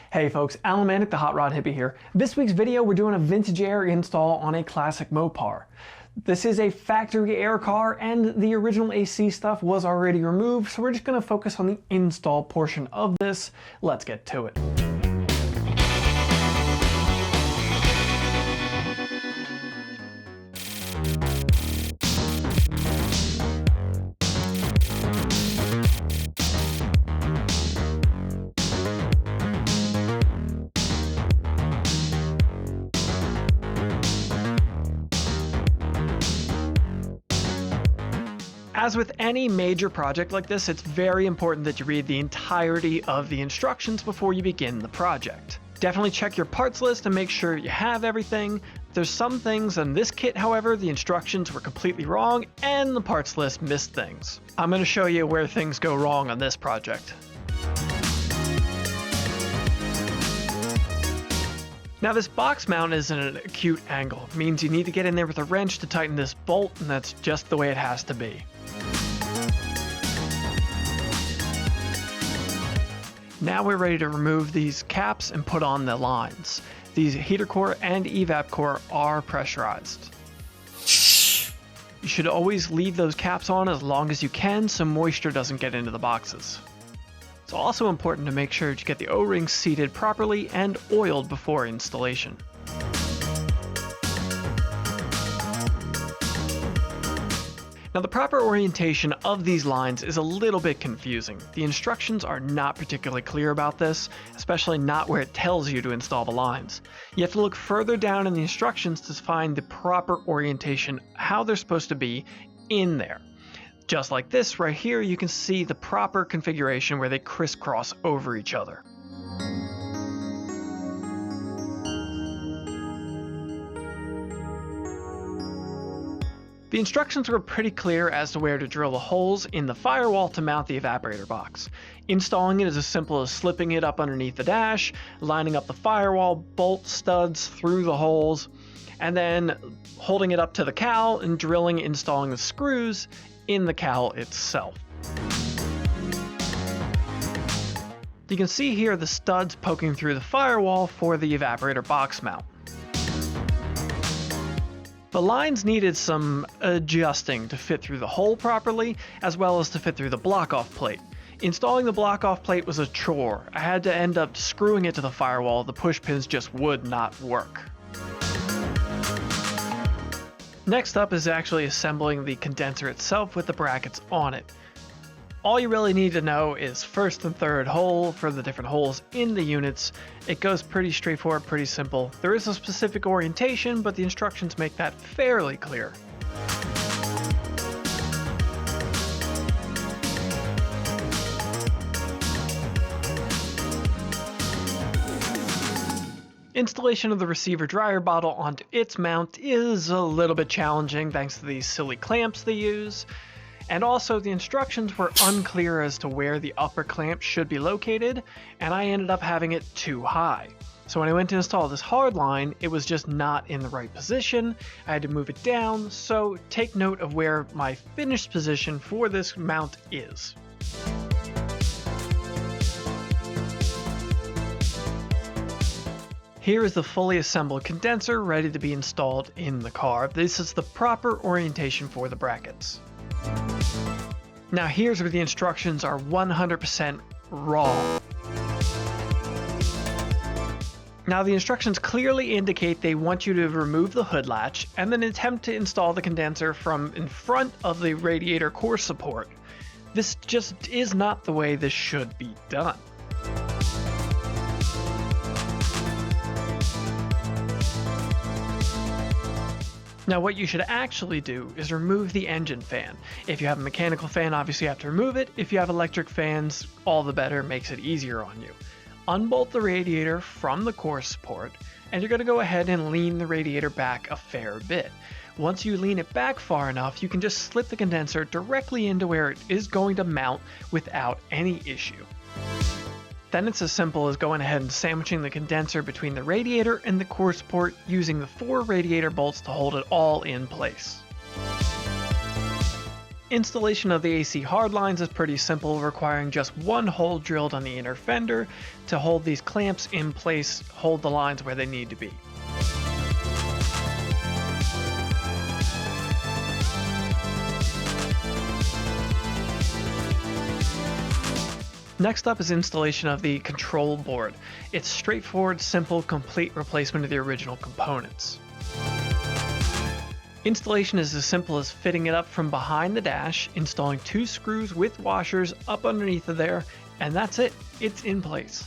Hey folks, Alan Manick, the Hot Rod Hippie here. This week's video, we're doing a vintage air install on a classic Mopar. This is a factory air car and the original AC stuff was already removed, so we're just going to focus on the install portion of this. Let's get to it. As with any major project like this, it's very important that you read the entirety of the instructions before you begin the project. Definitely check your parts list and make sure you have everything. There's some things in this kit, however, the instructions were completely wrong and the parts list missed things. I'm going to show you where things go wrong on this project. Now this box mount is at an acute angle. It means you need to get in there with a wrench to tighten this bolt, and that's just the way it has to be. Now we're ready to remove these caps and put on the lines. These heater core and evap core are pressurized. You should always leave those caps on as long as you can so moisture doesn't get into the boxes. It's also important to make sure that you get the O-rings seated properly and oiled before installation. Now the proper orientation of these lines is a little bit confusing. The instructions are not particularly clear about this, especially not where it tells you to install the lines. You have to look further down in the instructions to find the proper orientation, how they're supposed to be in there. Just like this right here, you can see the proper configuration where they crisscross over each other. The instructions were pretty clear as to where to drill the holes in the firewall to mount the evaporator box. Installing it is as simple as slipping it up underneath the dash, lining up the firewall bolt studs through the holes, and then holding it up to the cowl and installing the screws in the cowl itself. You can see here the studs poking through the firewall for the evaporator box mount. The lines needed some adjusting to fit through the hole properly, as well as to fit through the block-off plate. Installing the block-off plate was a chore. I had to end up screwing it to the firewall. The push pins just would not work. Next up is actually assembling the condenser itself with the brackets on it. All you really need to know is first and third hole for the different holes in the units. It goes pretty straightforward, pretty simple. There is a specific orientation, but the instructions make that fairly clear. Installation of the receiver dryer bottle onto its mount is a little bit challenging thanks to these silly clamps they use. And also the instructions were unclear as to where the upper clamp should be located, and I ended up having it too high. So when I went to install this hard line, it was just not in the right position. I had to move it down, so take note of where my finished position for this mount is. Here is the fully assembled condenser ready to be installed in the car. This is the proper orientation for the brackets. Now here's where the instructions are 100% wrong. Now the instructions clearly indicate they want you to remove the hood latch and then attempt to install the condenser from in front of the radiator core support. This just is not the way this should be done. Now what you should actually do is remove the engine fan. If you have a mechanical fan, obviously you have to remove it. If you have electric fans, all the better, makes it easier on you. Unbolt the radiator from the core support, and you're going to go ahead and lean the radiator back a fair bit. Once you lean it back far enough, you can just slip the condenser directly into where it is going to mount without any issue. Then it's as simple as going ahead and sandwiching the condenser between the radiator and the core support using the 4 radiator bolts to hold it all in place. Installation of the AC hard lines is pretty simple, requiring just one hole drilled on the inner fender to hold these clamps in place, hold the lines where they need to be. Next up is installation of the control board. It's straightforward, simple, complete replacement of the original components. Installation is as simple as fitting it up from behind the dash, installing 2 screws with washers up underneath of there, and that's it. It's in place.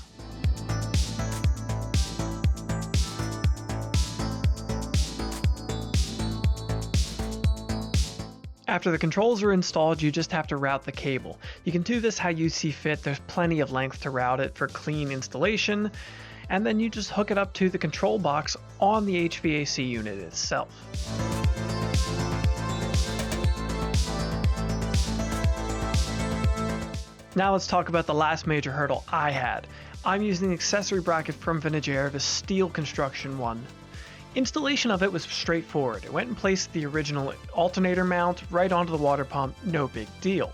After the controls are installed, you just have to route the cable. You can do this how you see fit. There's plenty of length to route it for clean installation, and then you just hook it up to the control box on the HVAC unit itself. Now let's talk about the last major hurdle I had. I'm using the accessory bracket from Vintage Air, the steel construction one. Installation of it was straightforward. It went in place with the original alternator mount right onto the water pump, no big deal.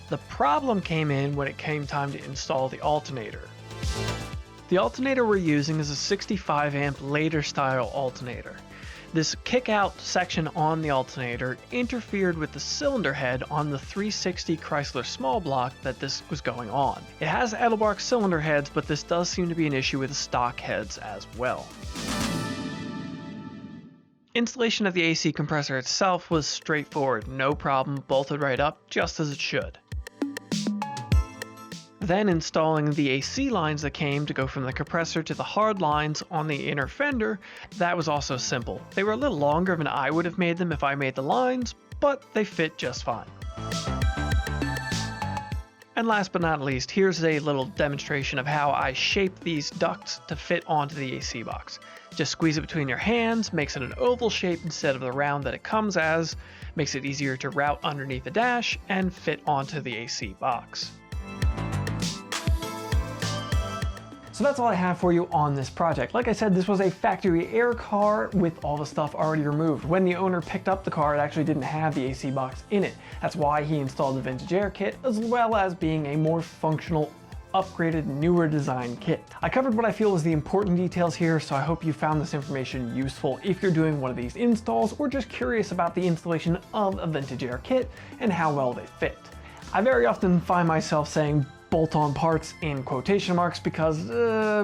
The problem came in when it came time to install the alternator. The alternator we're using is a 65 amp later style alternator. This kick-out section on the alternator interfered with the cylinder head on the 360 Chrysler small block that this was going on. It has Edelbrock cylinder heads, but this does seem to be an issue with the stock heads as well. Installation of the AC compressor itself was straightforward, no problem, bolted right up just as it should. Then installing the AC lines that came to go from the compressor to the hard lines on the inner fender, that was also simple. They were a little longer than I would have made them if I made the lines, but they fit just fine. And last but not least, here's a little demonstration of how I shape these ducts to fit onto the AC box. Just squeeze it between your hands, makes it an oval shape instead of the round that it comes as, makes it easier to route underneath the dash and fit onto the AC box. So that's all I have for you on this project. Like I said, this was a factory air car with all the stuff already removed. When the owner picked up the car, it actually didn't have the AC box in it. That's why he installed the Vintage Air kit, as well as being a more functional, upgraded, newer design kit. I covered what I feel is the important details here, so I hope you found this information useful if you're doing one of these installs or just curious about the installation of a Vintage Air kit and how well they fit. I very often find myself saying bolt-on parts in quotation marks because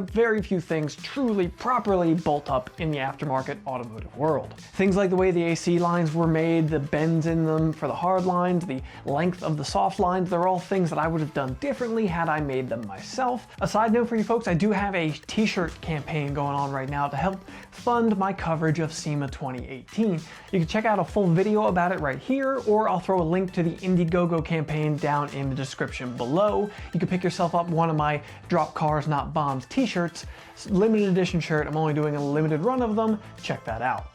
very few things truly properly bolt up in the aftermarket automotive world. Things like the way the AC lines were made, the bends in them for the hard lines, the length of the soft lines, they're all things that I would have done differently had I made them myself. A side note for you folks, I do have a t-shirt campaign going on right now to help fund my coverage of SEMA 2018. You can check out a full video about it right here, or I'll throw a link to the Indiegogo campaign down in the description below. You can pick yourself up one of my Drop Cars Not Bombs t-shirts. Limited edition shirt. I'm only doing a limited run of them. Check that out.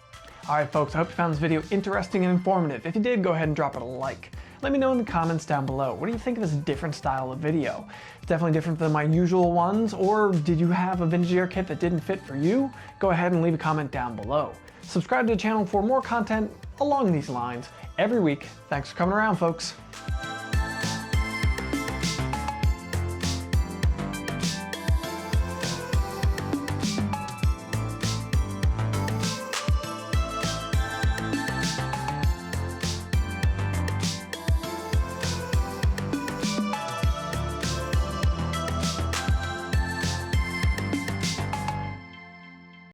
Alright folks, I hope you found this video interesting and informative. If you did, go ahead and drop it a like. Let me know in the comments down below. What do you think of this different style of video? It's definitely different than my usual ones, or did you have a Vintage Air kit that didn't fit for you? Go ahead and leave a comment down below. Subscribe to the channel for more content along these lines every week. Thanks for coming around, folks.